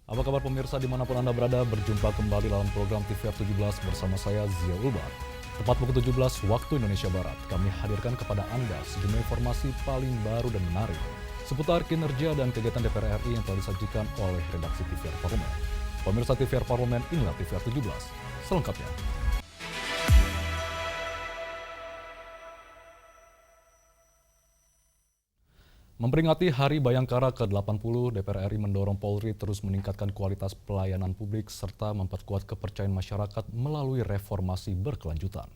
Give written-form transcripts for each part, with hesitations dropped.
Apa kabar pemirsa dimanapun Anda berada, berjumpa kembali dalam program TVR 17 bersama saya Zia Ulbar. Tepat pukul 17 waktu Indonesia Barat, kami hadirkan kepada Anda sejumlah informasi paling baru dan menarik seputar kinerja dan kegiatan DPR RI yang telah disajikan oleh redaksi TVR Parlemen. Pemirsa TVR Parlemen, inilah TVR 17 selengkapnya. Memperingati Hari Bayangkara ke-80, DPR RI mendorong Polri terus meningkatkan kualitas pelayanan publik serta memperkuat kepercayaan masyarakat melalui reformasi berkelanjutan.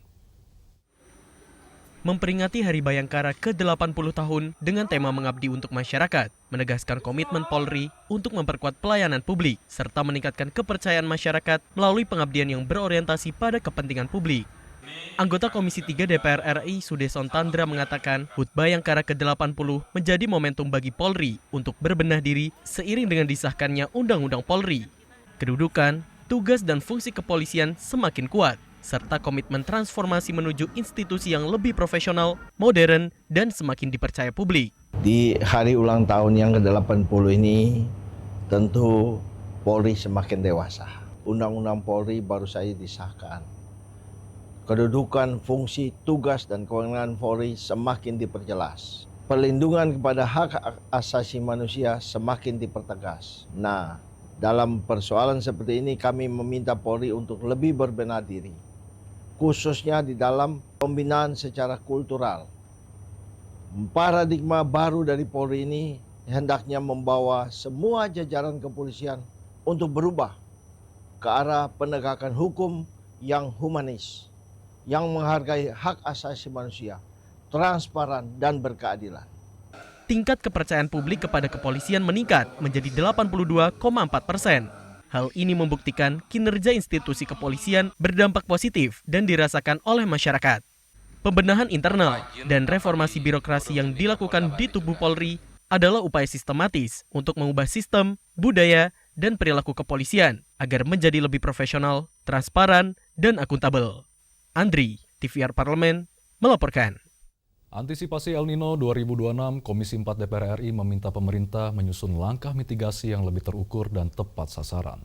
Memperingati Hari Bayangkara ke-80 tahun dengan tema Mengabdi untuk Masyarakat, menegaskan komitmen Polri untuk memperkuat pelayanan publik serta meningkatkan kepercayaan masyarakat melalui pengabdian yang berorientasi pada kepentingan publik. Anggota Komisi 3 DPR RI Sudesson Tandra mengatakan HUT Bayangkara ke-80 menjadi momentum bagi Polri untuk berbenah diri seiring dengan disahkannya Undang-Undang Polri. Kedudukan, tugas dan fungsi kepolisian semakin kuat, serta komitmen transformasi menuju institusi yang lebih profesional, modern, dan semakin dipercaya publik. Di hari ulang tahun yang ke-80 ini, tentu Polri semakin dewasa. Undang-Undang Polri baru saja disahkan. Kedudukan, fungsi, tugas, dan kewenangan Polri semakin diperjelas. Perlindungan kepada hak asasi manusia semakin dipertegas. Nah, dalam persoalan seperti ini kami meminta Polri untuk lebih berbenah diri, khususnya di dalam pembinaan secara kultural. Paradigma baru dari Polri ini hendaknya membawa semua jajaran kepolisian untuk berubah ke arah penegakan hukum yang humanis, yang menghargai hak asasi manusia, transparan, dan berkeadilan. Tingkat kepercayaan publik kepada kepolisian meningkat menjadi 82,4%. Hal ini membuktikan kinerja institusi kepolisian berdampak positif dan dirasakan oleh masyarakat. Pembenahan internal dan reformasi birokrasi yang dilakukan di tubuh Polri adalah upaya sistematis untuk mengubah sistem, budaya, dan perilaku kepolisian agar menjadi lebih profesional, transparan, dan akuntabel. Andri, TVR Parlemen, melaporkan. Antisipasi El Nino 2026, Komisi 4 DPR RI meminta pemerintah menyusun langkah mitigasi yang lebih terukur dan tepat sasaran.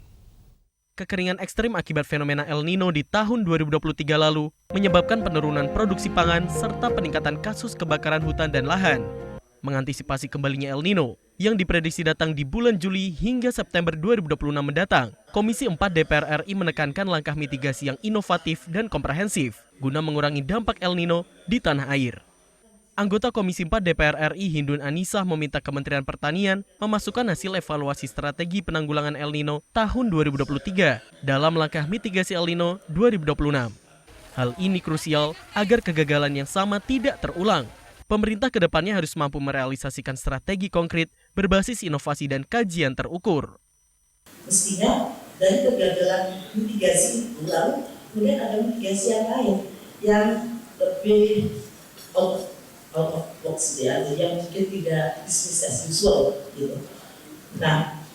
Kekeringan ekstrim akibat fenomena El Nino di tahun 2023 lalu menyebabkan penurunan produksi pangan serta peningkatan kasus kebakaran hutan dan lahan. Mengantisipasi kembalinya El Nino yang diprediksi datang di bulan Juli hingga September 2026 mendatang, Komisi 4 DPR RI menekankan langkah mitigasi yang inovatif dan komprehensif guna mengurangi dampak El Nino di tanah air. Anggota Komisi 4 DPR RI Hindun Anisah meminta Kementerian Pertanian memasukkan hasil evaluasi strategi penanggulangan El Nino tahun 2023 dalam langkah mitigasi El Nino 2026. Hal ini krusial agar kegagalan yang sama tidak terulang. Pemerintah kedepannya harus mampu merealisasikan strategi konkret berbasis inovasi dan kajian terukur. Mestinya dari kegagalan mitigasi itu lalu kemudian ada mitigasi yang lain yang lebih out of box ya, yang mungkin tidak business as usual gitu. Nah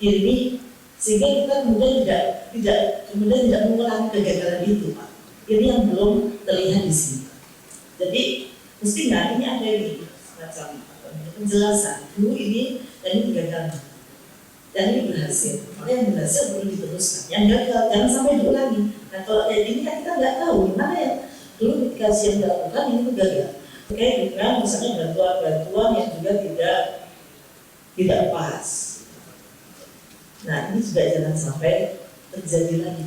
ini sehingga kita kemudian tidak mengulangi kegagalan itu, Pak. Ini yang belum terlihat di sini. Jadi mestinya ini ada ini semacam penjelasan dulu ini dan ini gagal dan ini berhasil, maka yang berhasil perlu diteruskan, yang gagal jangan sampai diulangi. Nah kalau kayak gini kan kita nggak tahu gimana ya dulu mitigasi yang dilakukan ini gagal terkait dengan misalnya bantuan yang juga tidak pas. Nah ini juga jangan sampai terjadi lagi.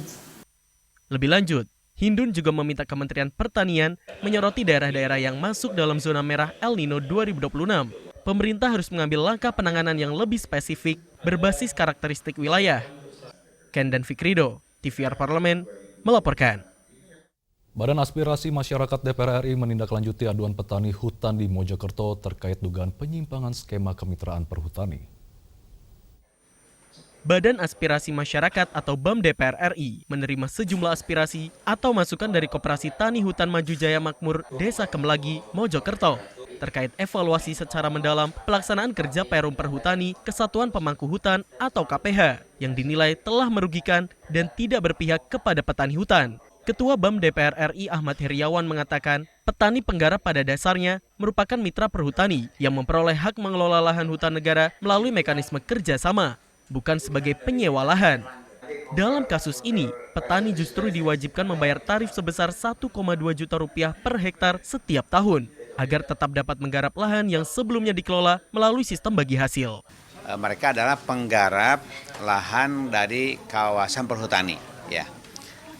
Lebih lanjut, Hindun juga meminta Kementerian Pertanian menyoroti daerah-daerah yang masuk dalam zona merah El Nino 2026. Pemerintah harus mengambil langkah penanganan yang lebih spesifik berbasis karakteristik wilayah. Ken dan Fikrido, TVR Parlemen, melaporkan. Badan Aspirasi Masyarakat DPR RI menindaklanjuti aduan petani hutan di Mojokerto terkait dugaan penyimpangan skema kemitraan perhutani. Badan Aspirasi Masyarakat atau BAM DPR RI menerima sejumlah aspirasi atau masukan dari Koperasi Tani Hutan Maju Jaya Makmur Desa Kemlagi, Mojokerto terkait evaluasi secara mendalam pelaksanaan kerja Perum Perhutani Kesatuan Pemangku Hutan atau KPH yang dinilai telah merugikan dan tidak berpihak kepada petani hutan. Ketua BAM DPR RI Ahmad Heriawan mengatakan, petani penggarap pada dasarnya merupakan mitra perhutani yang memperoleh hak mengelola lahan hutan negara melalui mekanisme kerjasama, bukan sebagai penyewa lahan. Dalam kasus ini, petani justru diwajibkan membayar tarif sebesar 1,2 juta rupiah per hektar setiap tahun, agar tetap dapat menggarap lahan yang sebelumnya dikelola melalui sistem bagi hasil. Mereka adalah penggarap lahan dari kawasan perhutani, ya.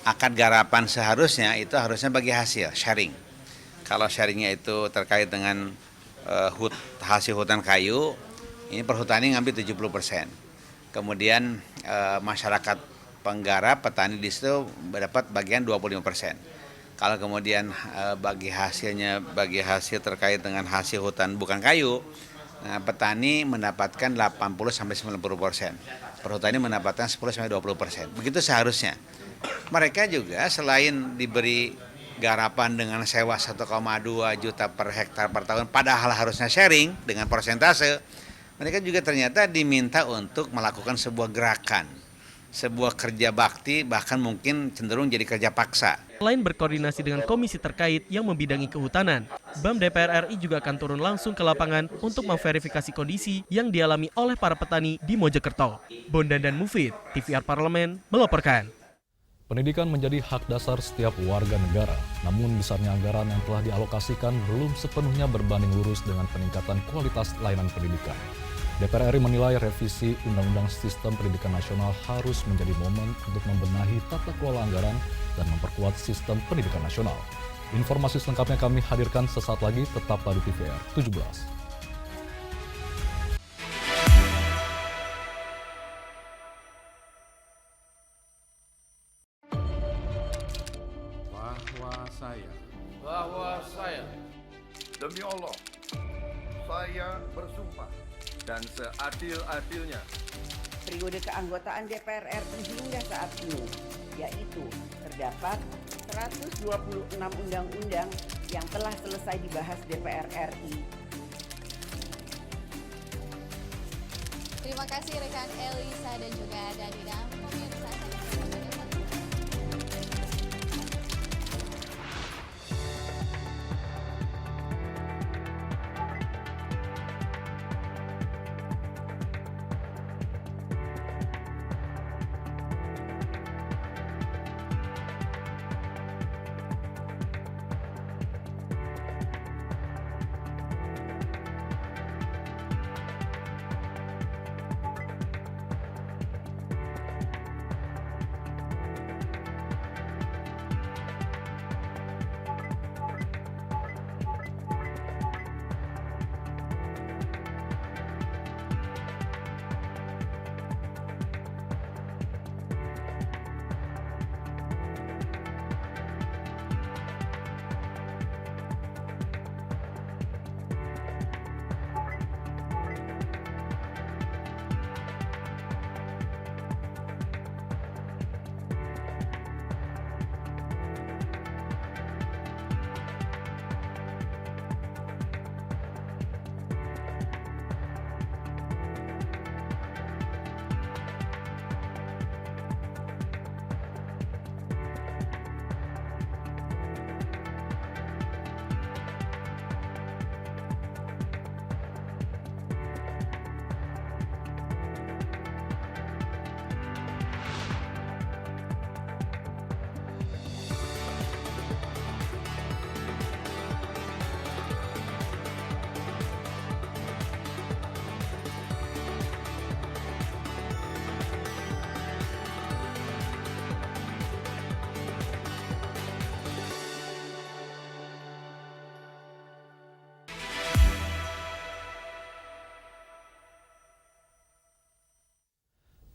Akad garapan seharusnya itu harusnya bagi hasil, sharing. Kalau sharingnya itu terkait dengan hasil hutan kayu, ini perhutani ngambil 70%. Kemudian masyarakat penggarap, petani di situ mendapat bagian 25%. Kalau kemudian bagi hasil terkait dengan hasil hutan bukan kayu, petani mendapatkan 80-90%. Perhutani mendapatkan 10-20%. Begitu seharusnya. Mereka juga selain diberi garapan dengan sewa 1,2 juta per hektar per tahun, padahal harusnya sharing dengan persentase, mereka juga ternyata diminta untuk melakukan sebuah gerakan, sebuah kerja bakti, bahkan mungkin cenderung jadi kerja paksa. Selain berkoordinasi dengan komisi terkait yang membidangi kehutanan, BAM DPR RI juga akan turun langsung ke lapangan untuk memverifikasi kondisi yang dialami oleh para petani di Mojokerto. Bondan dan Mufid, TVR Parlemen, melaporkan. Pendidikan menjadi hak dasar setiap warga negara, namun besarnya anggaran yang telah dialokasikan belum sepenuhnya berbanding lurus dengan peningkatan kualitas layanan pendidikan. DPR RI menilai revisi Undang-Undang Sistem Pendidikan Nasional harus menjadi momen untuk membenahi tata kelola anggaran dan memperkuat sistem pendidikan nasional. Informasi selengkapnya kami hadirkan sesaat lagi, tetaplah di TVR 17. bahwa saya demi Allah saya bersumpah dan seadil-adilnya periode keanggotaan DPR RI hingga saat ini, yaitu terdapat 126 undang-undang yang telah selesai dibahas DPR RI. Terima kasih rekan Elisa dan juga Danida. Pemirsa,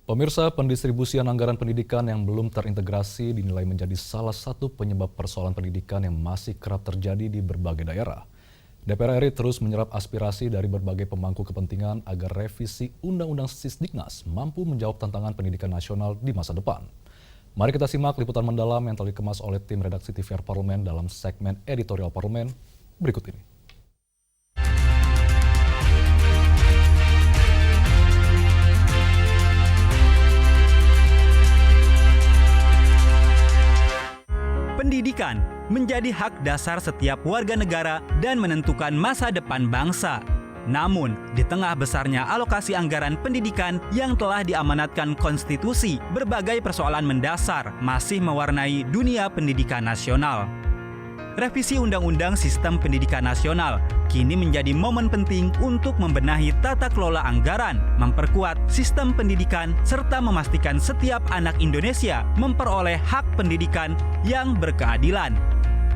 Pemirsa, pendistribusian anggaran pendidikan yang belum terintegrasi dinilai menjadi salah satu penyebab persoalan pendidikan yang masih kerap terjadi di berbagai daerah. DPR RI terus menyerap aspirasi dari berbagai pemangku kepentingan agar revisi Undang-Undang Sisdiknas mampu menjawab tantangan pendidikan nasional di masa depan. Mari kita simak liputan mendalam yang telah dikemas oleh tim redaksi TVR Parlemen dalam segmen editorial Parlemen berikut ini. Pendidikan menjadi hak dasar setiap warga negara dan menentukan masa depan bangsa. Namun, di tengah besarnya alokasi anggaran pendidikan yang telah diamanatkan konstitusi, berbagai persoalan mendasar masih mewarnai dunia pendidikan nasional. Revisi Undang-Undang Sistem Pendidikan Nasional kini menjadi momen penting untuk membenahi tata kelola anggaran, memperkuat sistem pendidikan, serta memastikan setiap anak Indonesia memperoleh hak pendidikan yang berkeadilan.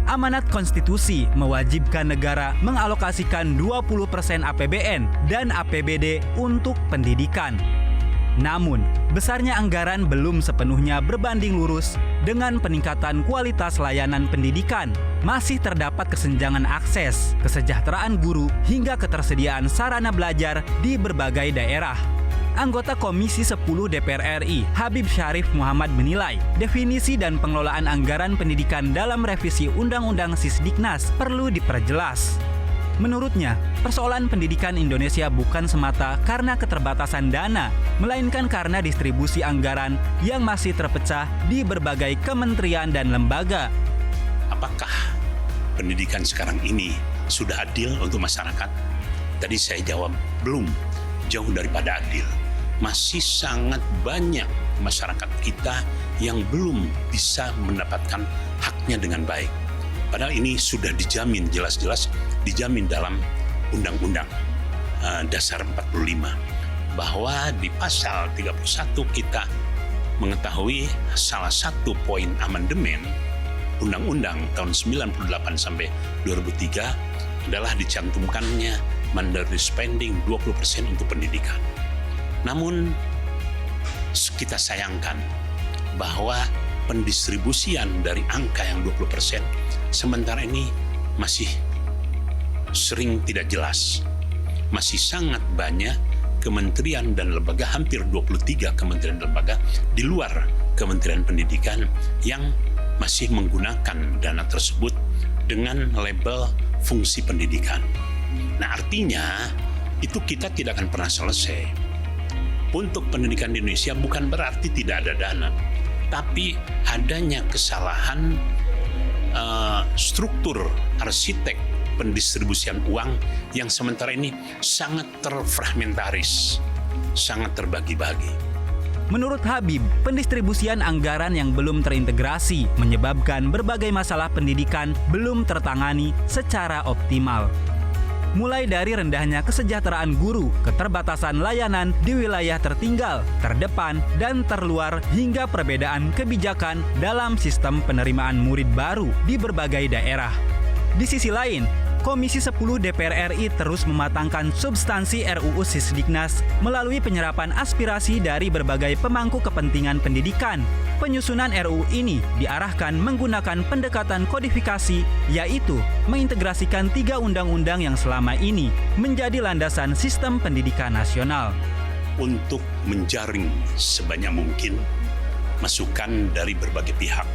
Amanat konstitusi mewajibkan negara mengalokasikan 20% APBN dan APBD untuk pendidikan. Namun, besarnya anggaran belum sepenuhnya berbanding lurus dengan peningkatan kualitas layanan pendidikan. Masih terdapat kesenjangan akses, kesejahteraan guru, hingga ketersediaan sarana belajar di berbagai daerah. Anggota Komisi 10 DPR RI, Habib Syarif Muhammad menilai, definisi dan pengelolaan anggaran pendidikan dalam revisi Undang-Undang Sisdiknas perlu diperjelas. Menurutnya, persoalan pendidikan Indonesia bukan semata karena keterbatasan dana, melainkan karena distribusi anggaran yang masih terpecah di berbagai kementerian dan lembaga. Apakah pendidikan sekarang ini sudah adil untuk masyarakat? Tadi saya jawab, belum. Jauh daripada adil. Masih sangat banyak masyarakat kita yang belum bisa mendapatkan haknya dengan baik. Padahal ini sudah dijamin, jelas-jelas dijamin dalam Undang-Undang Dasar 45. Bahwa di pasal 31 kita mengetahui salah satu poin amandemen Undang-Undang tahun 98 sampai 2003 adalah dicantumkannya mandatory spending 20% untuk pendidikan. Namun kita sayangkan bahwa pendistribusian dari angka yang 20% sementara ini masih sering tidak jelas. Masih sangat banyak kementerian dan lembaga, hampir 23 kementerian dan lembaga di luar Kementerian Pendidikan yang masih menggunakan dana tersebut dengan label fungsi pendidikan. Nah, artinya itu kita tidak akan pernah selesai. Untuk pendidikan di Indonesia bukan berarti tidak ada dana, tapi adanya kesalahan struktur arsitek pendistribusian uang yang sementara ini sangat terfragmentaris, sangat terbagi-bagi. Menurut Habib, pendistribusian anggaran yang belum terintegrasi menyebabkan berbagai masalah pendidikan belum tertangani secara optimal. Mulai dari rendahnya kesejahteraan guru, keterbatasan layanan di wilayah tertinggal, terdepan, dan terluar, hingga perbedaan kebijakan dalam sistem penerimaan murid baru di berbagai daerah. Di sisi lain, Komisi 10 DPR RI terus mematangkan substansi RUU Sisdiknas melalui penyerapan aspirasi dari berbagai pemangku kepentingan pendidikan. Penyusunan RUU ini diarahkan menggunakan pendekatan kodifikasi, yaitu mengintegrasikan 3 undang-undang yang selama ini menjadi landasan sistem pendidikan nasional. Untuk menjaring sebanyak mungkin masukan dari berbagai pihak,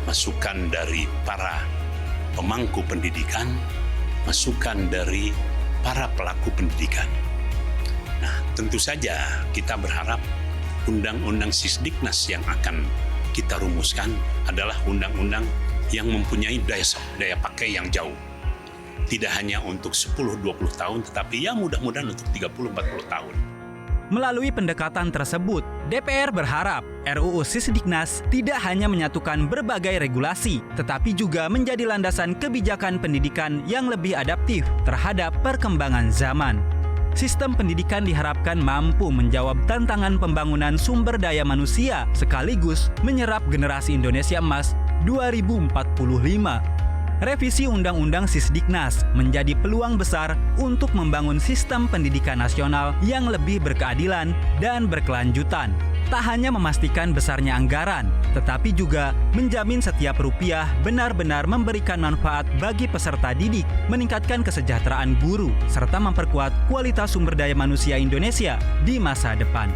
masukan dari para pemangku pendidikan, masukan dari para pelaku pendidikan. Nah, tentu saja kita berharap Undang-Undang Sisdiknas yang akan kita rumuskan adalah undang-undang yang mempunyai daya pakai yang jauh. Tidak hanya untuk 10-20 tahun, tetapi ya mudah-mudahan untuk 30-40 tahun. Melalui pendekatan tersebut, DPR berharap RUU Sisdiknas tidak hanya menyatukan berbagai regulasi, tetapi juga menjadi landasan kebijakan pendidikan yang lebih adaptif terhadap perkembangan zaman. Sistem pendidikan diharapkan mampu menjawab tantangan pembangunan sumber daya manusia sekaligus menyerap generasi Indonesia Emas 2045. Revisi Undang-Undang Sisdiknas menjadi peluang besar untuk membangun sistem pendidikan nasional yang lebih berkeadilan dan berkelanjutan. Tak hanya memastikan besarnya anggaran, tetapi juga menjamin setiap rupiah benar-benar memberikan manfaat bagi peserta didik, meningkatkan kesejahteraan guru, serta memperkuat kualitas sumber daya manusia Indonesia di masa depan.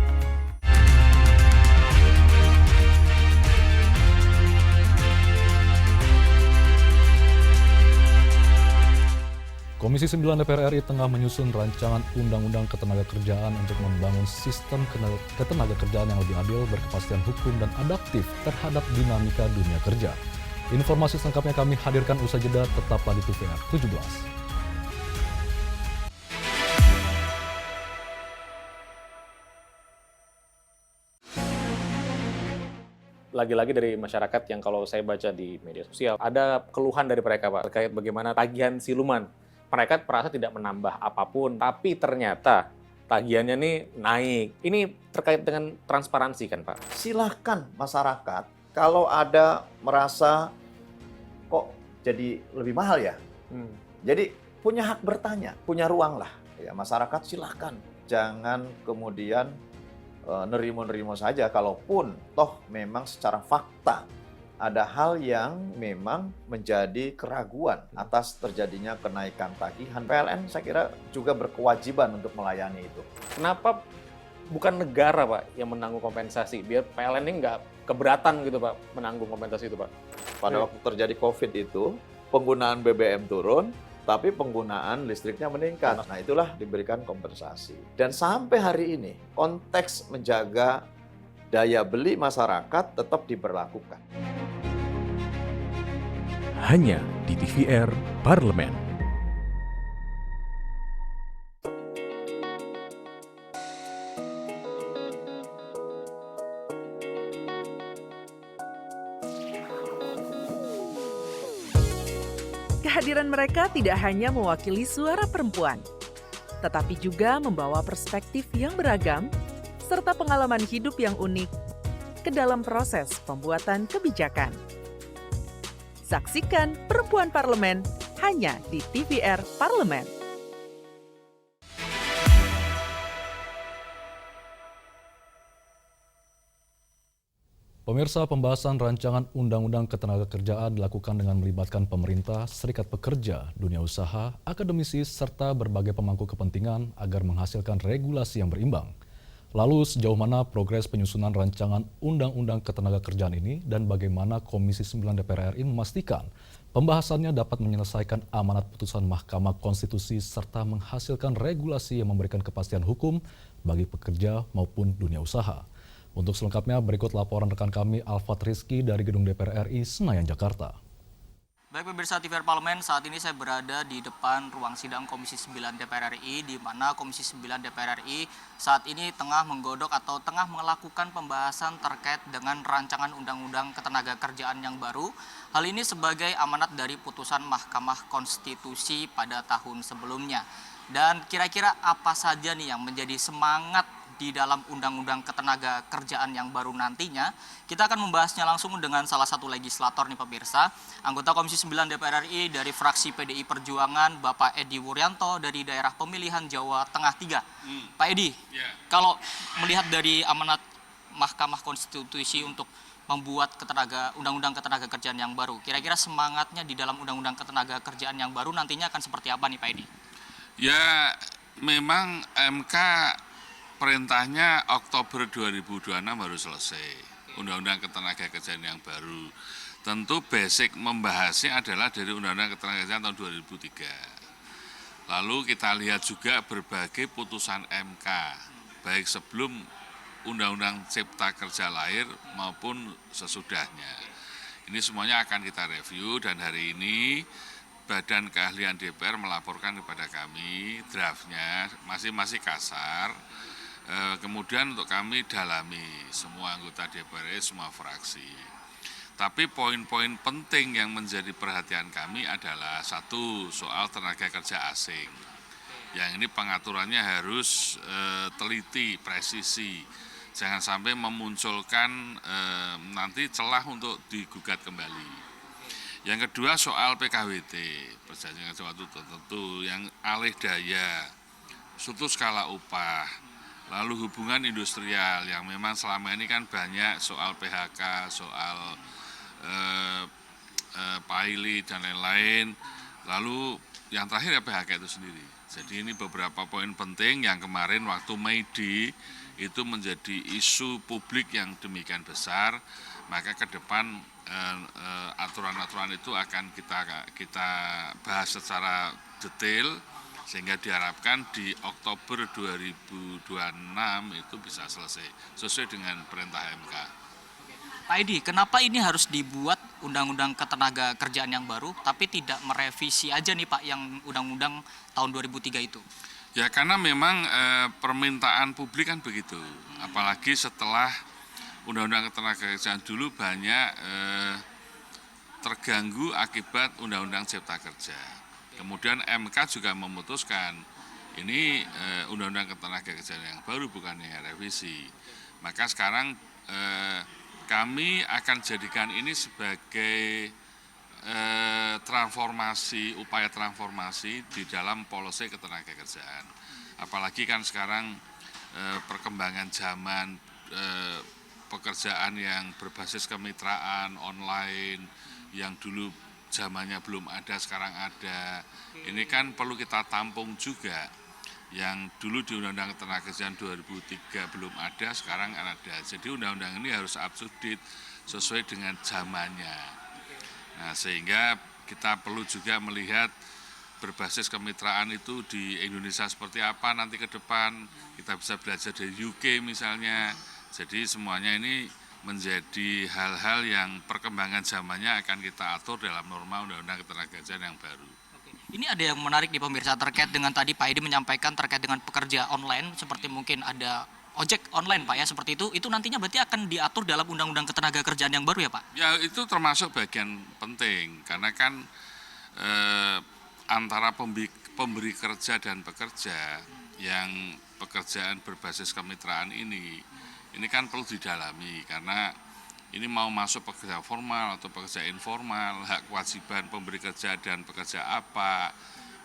Komisi 9 DPR RI tengah menyusun rancangan Undang-Undang Ketenagakerjaan untuk membangun sistem ketenagakerjaan yang lebih adil, berkepastian hukum, dan adaptif terhadap dinamika dunia kerja. Informasi selengkapnya kami hadirkan usai jeda, tetaplah di TVR 17. Lagi-lagi dari masyarakat yang kalau saya baca di media sosial, ada keluhan dari mereka Pak terkait bagaimana tagihan siluman. Mereka merasa tidak menambah apapun, tapi ternyata tagihannya nih naik. Ini terkait dengan transparansi kan Pak? Silahkan masyarakat, kalau ada merasa kok jadi lebih mahal ya. Jadi punya hak bertanya, punya ruang lah. Ya, masyarakat silahkan. Jangan kemudian nerimo-nerimo saja, kalaupun toh memang secara fakta ada hal yang memang menjadi keraguan atas terjadinya kenaikan tagihan. PLN saya kira juga berkewajiban untuk melayani itu. Kenapa bukan negara Pak yang menanggung kompensasi? Biar PLN ini nggak keberatan gitu Pak menanggung kompensasi itu Pak. Pada waktu terjadi COVID itu, penggunaan BBM turun, tapi penggunaan listriknya meningkat. Nah itulah diberikan kompensasi. Dan sampai hari ini, konteks menjaga daya beli masyarakat tetap diberlakukan. Hanya di TVR Parlemen. Kehadiran mereka tidak hanya mewakili suara perempuan, tetapi juga membawa perspektif yang beragam serta pengalaman hidup yang unik ke dalam proses pembuatan kebijakan. Saksikan Perempuan Parlemen hanya di TVR Parlemen. Pemirsa, pembahasan rancangan Undang-Undang Ketenagakerjaan dilakukan dengan melibatkan pemerintah, serikat pekerja, dunia usaha, akademisi, serta berbagai pemangku kepentingan agar menghasilkan regulasi yang berimbang. Lalu sejauh mana progres penyusunan rancangan Undang-Undang Ketenagakerjaan ini dan bagaimana Komisi 9 DPR RI memastikan pembahasannya dapat menyelesaikan amanat putusan Mahkamah Konstitusi serta menghasilkan regulasi yang memberikan kepastian hukum bagi pekerja maupun dunia usaha. Untuk selengkapnya berikut laporan rekan kami Alfat Rizky dari Gedung DPR RI Senayan, Jakarta. Baik pemirsa TVR Parlemen, saat ini saya berada di depan ruang sidang Komisi 9 DPR RI, di mana Komisi 9 DPR RI saat ini tengah menggodok atau tengah melakukan pembahasan terkait dengan rancangan Undang-Undang Ketenagakerjaan yang baru. Hal ini sebagai amanat dari putusan Mahkamah Konstitusi pada tahun sebelumnya. Dan kira-kira apa saja nih yang menjadi semangat di dalam Undang-Undang Ketenagakerjaan yang baru nantinya? Kita akan membahasnya langsung dengan salah satu legislator nih pemirsa, anggota Komisi 9 DPR RI dari fraksi PDI Perjuangan, Bapak Edi Wuryanto dari daerah pemilihan Jawa Tengah 3. Pak Edi, kalau melihat dari amanat Mahkamah Konstitusi untuk membuat Undang-Undang Ketenagakerjaan yang baru, kira-kira semangatnya di dalam Undang-Undang Ketenagakerjaan yang baru nantinya akan seperti apa nih Pak Edi? Ya, memang MK perintahnya Oktober 2026 harus selesai. Undang-Undang Ketenagakerjaan yang baru. Tentu basic membahasnya adalah dari Undang-Undang Ketenagakerjaan tahun 2003. Lalu kita lihat juga berbagai putusan MK, baik sebelum Undang-Undang Cipta Kerja lahir maupun sesudahnya. Ini semuanya akan kita review dan hari ini Badan Keahlian DPR melaporkan kepada kami draftnya, masih kasar. Kemudian untuk kami dalami semua anggota DPR, semua fraksi. Tapi poin-poin penting yang menjadi perhatian kami adalah satu, soal tenaga kerja asing. Yang ini pengaturannya harus teliti, presisi. Jangan sampai memunculkan nanti celah untuk digugat kembali. Yang kedua soal PKWT, perjanjian kerja waktu tertentu, yang alih daya, struktur skala upah, lalu hubungan industrial yang memang selama ini kan banyak soal PHK, soal pilot dan lain-lain. Lalu yang terakhir ya PHK itu sendiri. Jadi ini beberapa poin penting yang kemarin waktu Mei Day itu menjadi isu publik yang demikian besar, maka ke depan aturan-aturan itu akan kita bahas secara detail sehingga diharapkan di Oktober 2026 itu bisa selesai sesuai dengan perintah MK. Pak Edi, kenapa ini harus dibuat undang-undang ketenaga kerjaan yang baru tapi tidak merevisi aja nih Pak yang undang-undang tahun 2003 itu? Ya karena memang permintaan publik kan begitu, apalagi setelah Undang-Undang Ketenagakerjaan dulu banyak terganggu akibat Undang-Undang Cipta Kerja. Kemudian MK juga memutuskan ini Undang-Undang Ketenagakerjaan yang baru bukannya revisi. Maka sekarang kami akan jadikan ini sebagai upaya transformasi di dalam policy ketenagakerjaan. Apalagi kan sekarang perkembangan zaman pekerjaan yang berbasis kemitraan online yang dulu zamannya belum ada sekarang ada. Ini kan perlu kita tampung juga. Yang dulu di Undang-Undang Ketenagakerjaan 2003 belum ada, sekarang ada. Jadi undang-undang ini harus up to date sesuai dengan zamannya. Nah, sehingga kita perlu juga melihat berbasis kemitraan itu di Indonesia seperti apa nanti ke depan. Kita bisa belajar dari UK misalnya. Jadi semuanya ini menjadi hal-hal yang perkembangan zamannya akan kita atur dalam norma Undang-Undang Ketenagakerjaan yang baru. Ini ada yang menarik nih pemirsa terkait dengan tadi Pak Edi menyampaikan terkait dengan pekerja online seperti mungkin ada ojek online Pak ya seperti itu nantinya berarti akan diatur dalam Undang-Undang Ketenagakerjaan yang baru ya Pak? Ya itu termasuk bagian penting karena kan antara pemberi kerja dan pekerja yang pekerjaan berbasis kemitraan ini kan perlu didalami karena ini mau masuk pekerja formal atau pekerja informal, hak kewajiban pemberi kerja dan pekerja apa,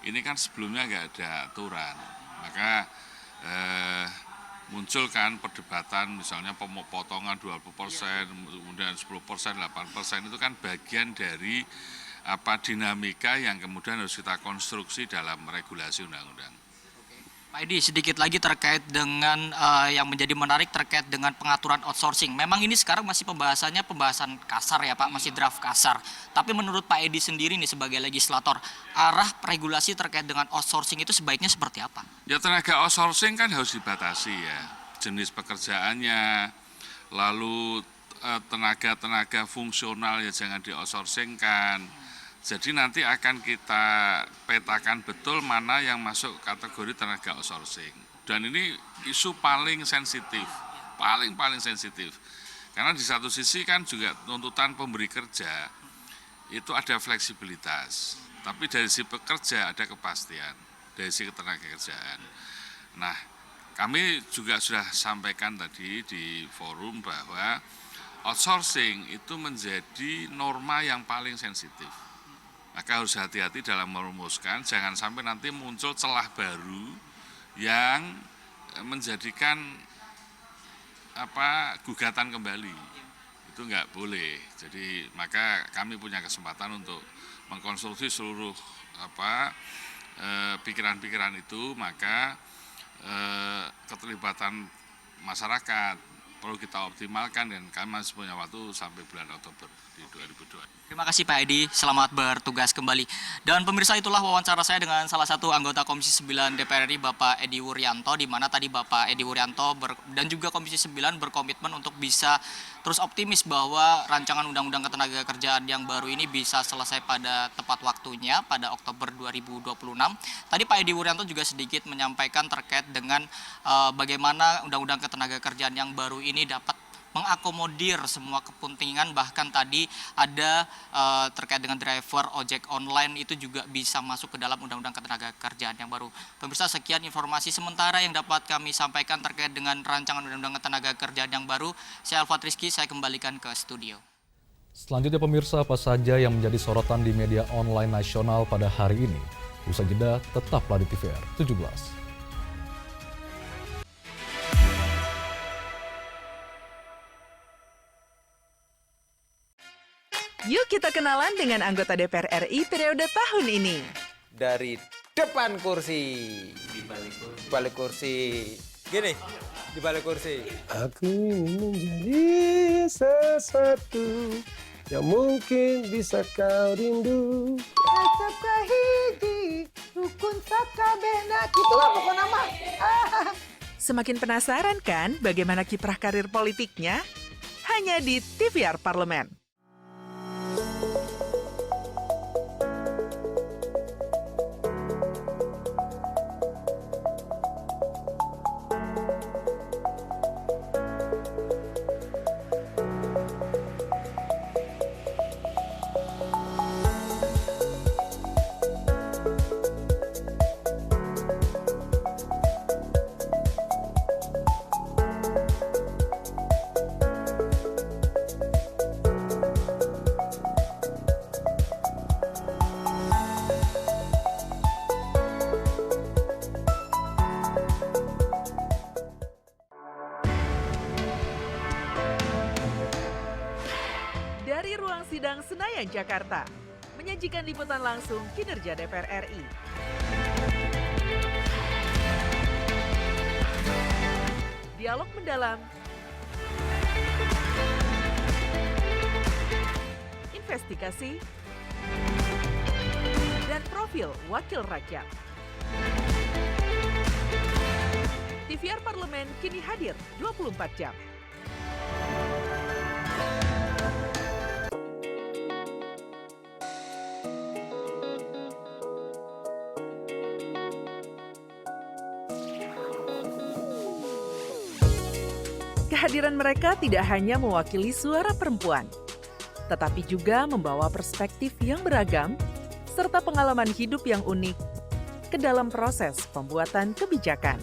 ini kan sebelumnya nggak ada aturan. Maka muncul kan perdebatan misalnya pemotongan 20%, kemudian 10%, 8%, itu kan bagian dari dinamika yang kemudian harus kita konstruksi dalam regulasi undang-undang. Pak Edi, sedikit lagi terkait dengan yang menjadi menarik terkait dengan pengaturan outsourcing. Memang ini sekarang masih pembahasan kasar ya Pak, masih draft kasar. Tapi menurut Pak Edi sendiri nih sebagai legislator, arah regulasi terkait dengan outsourcing itu sebaiknya seperti apa? Ya tenaga outsourcing kan harus dibatasi ya, jenis pekerjaannya, lalu tenaga-tenaga fungsional ya jangan di-outsourcing kan. Jadi nanti akan kita petakan betul mana yang masuk kategori tenaga outsourcing. Dan ini isu paling sensitif, paling sensitif. Karena di satu sisi kan juga tuntutan pemberi kerja itu ada fleksibilitas. Tapi dari si pekerja ada kepastian, dari si ketenagakerjaan. Nah, kami juga sudah sampaikan tadi di forum bahwa outsourcing itu menjadi norma yang paling sensitif. Maka harus hati-hati dalam merumuskan, jangan sampai nanti muncul celah baru yang menjadikan gugatan kembali. Itu nggak boleh. Jadi maka kami punya kesempatan untuk mengkonstruksi seluruh pikiran-pikiran itu, maka keterlibatan masyarakat perlu kita optimalkan dan kami masih punya waktu sampai bulan Oktober di 2002. Terima kasih Pak Edi, selamat bertugas kembali. Dan pemirsa itulah wawancara saya dengan salah satu anggota Komisi 9 DPR RI Bapak Edi Wuryanto, di mana tadi Bapak Edi Wuryanto dan juga Komisi 9 berkomitmen untuk bisa terus optimis bahwa rancangan Undang-Undang Ketenagakerjaan yang baru ini bisa selesai pada tepat waktunya pada Oktober 2026. Tadi Pak Edi Wuryanto juga sedikit menyampaikan terkait dengan bagaimana Undang-Undang Ketenagakerjaan yang baru ini dapat mengakomodir semua kepentingan, bahkan tadi ada terkait dengan driver ojek online itu juga bisa masuk ke dalam Undang-Undang Ketenagakerjaan yang baru. Pemirsa, sekian informasi sementara yang dapat kami sampaikan terkait dengan rancangan Undang-Undang Ketenagakerjaan yang baru. Saya Alfat Rizky, saya kembalikan ke studio. Selanjutnya pemirsa, apa saja yang menjadi sorotan di media online nasional pada hari ini? Usai jeda, tetaplah di TVR 17. Yuk kita kenalan dengan anggota DPR RI periode tahun ini. Dari depan kursi. Di balik kursi. Gini, di balik kursi. Aku ingin menjadi sesuatu yang mungkin bisa kau rindu. Acap kahiji, rukun sakabehna. Itulah pokok nama. Semakin penasaran kan bagaimana kiprah karir politiknya? Hanya di TVR Parlemen. Dari ruang sidang Senayan, Jakarta, menyajikan liputan langsung kinerja DPR RI. Dialog mendalam, investigasi, dan profil wakil rakyat. TVR Parlemen kini hadir 24 jam. Kehadiran mereka tidak hanya mewakili suara perempuan, tetapi juga membawa perspektif yang beragam serta pengalaman hidup yang unik ke dalam proses pembuatan kebijakan.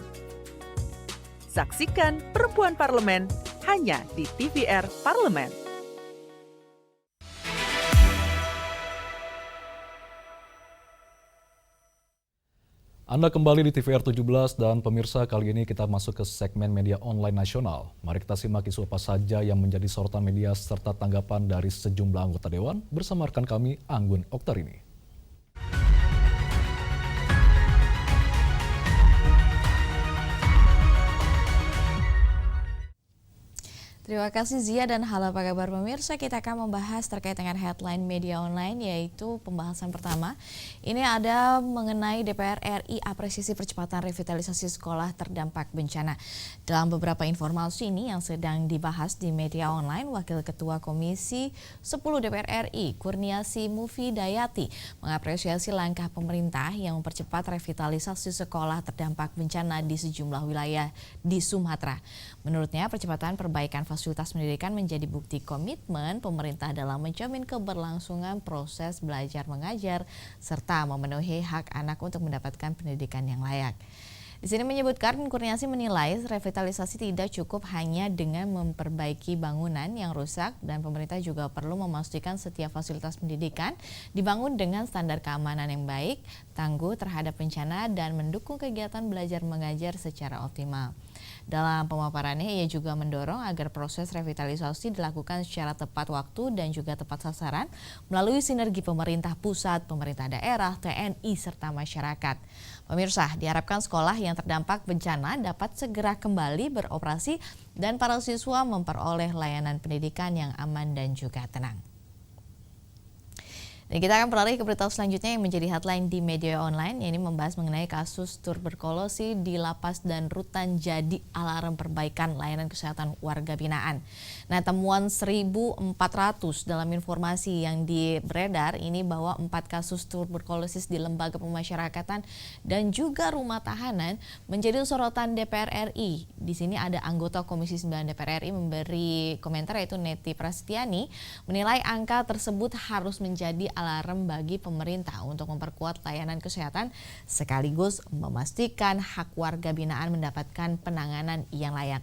Saksikan Perempuan Parlemen hanya di TVR Parlemen. Anda kembali di TVR 17 dan pemirsa, kali ini kita masuk ke segmen media online nasional. Mari kita simak isu apa saja yang menjadi sorotan media serta tanggapan dari sejumlah anggota Dewan bersama rekan kami Anggun Oktarini. Terima kasih Zia dan halo apa kabar pemirsa. Kita akan membahas terkait dengan headline media online, yaitu pembahasan pertama. Ini ada mengenai DPR RI apresiasi percepatan revitalisasi sekolah terdampak bencana. Dalam beberapa informasi ini yang sedang dibahas di media online, Wakil Ketua Komisi 10 DPR RI Kurniasi Mufidayati mengapresiasi langkah pemerintah yang mempercepat revitalisasi sekolah terdampak bencana di sejumlah wilayah di Sumatera. Menurutnya, percepatan perbaikan fasilitas pendidikan menjadi bukti komitmen pemerintah dalam menjamin keberlangsungan proses belajar mengajar serta memenuhi hak anak untuk mendapatkan pendidikan yang layak. Di sini menyebutkan Kurniasi menilai revitalisasi tidak cukup hanya dengan memperbaiki bangunan yang rusak dan pemerintah juga perlu memastikan setiap fasilitas pendidikan dibangun dengan standar keamanan yang baik, tangguh terhadap bencana dan mendukung kegiatan belajar mengajar secara optimal. Dalam pemaparannya, ia juga mendorong agar proses revitalisasi dilakukan secara tepat waktu dan juga tepat sasaran melalui sinergi pemerintah pusat, pemerintah daerah, TNI, serta masyarakat. Pemirsa, diharapkan sekolah yang terdampak bencana dapat segera kembali beroperasi dan para siswa memperoleh layanan pendidikan yang aman dan juga tenang. Dan kita akan beralih ke berita selanjutnya yang menjadi headline di media online. Ini membahas mengenai kasus tuberkulosis di lapas dan rutan jadi alarm perbaikan layanan kesehatan warga binaan. Nah, temuan 1.400 dalam informasi yang beredar ini bahwa 4 kasus tuberkulosis di lembaga pemasyarakatan dan juga rumah tahanan menjadi sorotan DPR RI. Di sini ada anggota Komisi 9 DPR RI memberi komentar, yaitu Neti Prasetyani, menilai angka tersebut harus menjadi alarm bagi pemerintah untuk memperkuat layanan kesehatan sekaligus memastikan hak warga binaan mendapatkan penanganan yang layak.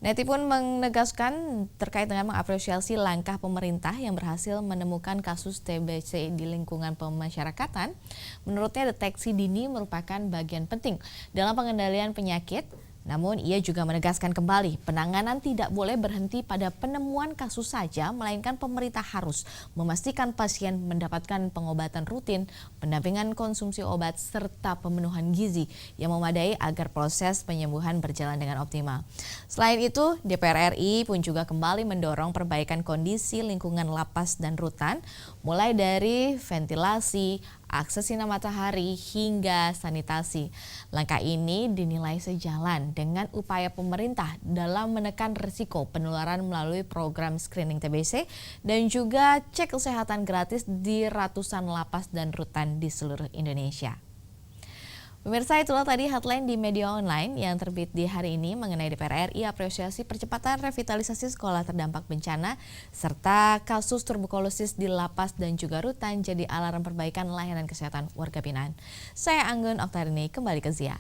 Neti pun menegaskan terkait dengan mengapresiasi langkah pemerintah yang berhasil menemukan kasus TBC di lingkungan pemasyarakatan. Menurutnya deteksi dini merupakan bagian penting dalam pengendalian penyakit. Namun ia juga menegaskan kembali penanganan tidak boleh berhenti pada penemuan kasus saja, melainkan pemerintah harus memastikan pasien mendapatkan pengobatan rutin, pendampingan konsumsi obat, serta pemenuhan gizi yang memadai agar proses penyembuhan berjalan dengan optimal. Selain itu, DPR RI pun juga kembali mendorong perbaikan kondisi lingkungan lapas dan rutan, mulai dari ventilasi, akses sinar matahari hingga sanitasi. Langkah ini dinilai sejalan dengan upaya pemerintah dalam menekan risiko penularan melalui program screening TBC dan juga cek kesehatan gratis di ratusan lapas dan rutan di seluruh Indonesia. Pemirsa, itulah tadi headline di media online yang terbit di hari ini mengenai DPR RI apresiasi percepatan revitalisasi sekolah terdampak bencana serta kasus tuberkulosis di lapas dan juga rutan jadi alarm perbaikan layanan kesehatan warga binaan. Saya Anggun Oktarini, kembali ke Zia.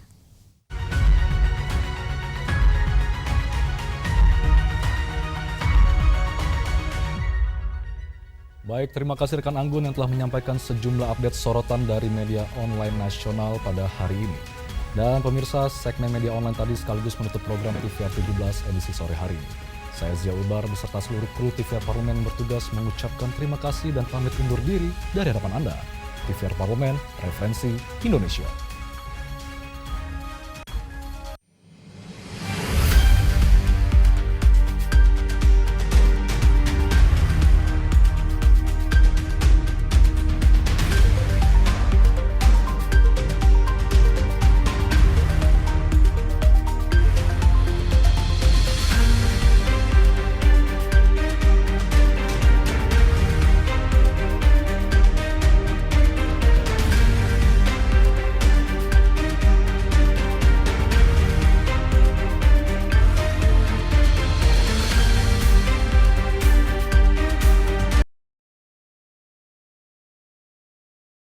Baik, terima kasih rekan Anggun yang telah menyampaikan sejumlah update sorotan dari media online nasional pada hari ini. Dan pemirsa, segmen media online tadi sekaligus menutup program TVR 17 edisi sore hari ini. Saya Zia Ulbar beserta seluruh kru TVR Parlemen bertugas mengucapkan terima kasih dan pamit undur diri dari hadapan Anda. TVR Parlemen, referensi Indonesia.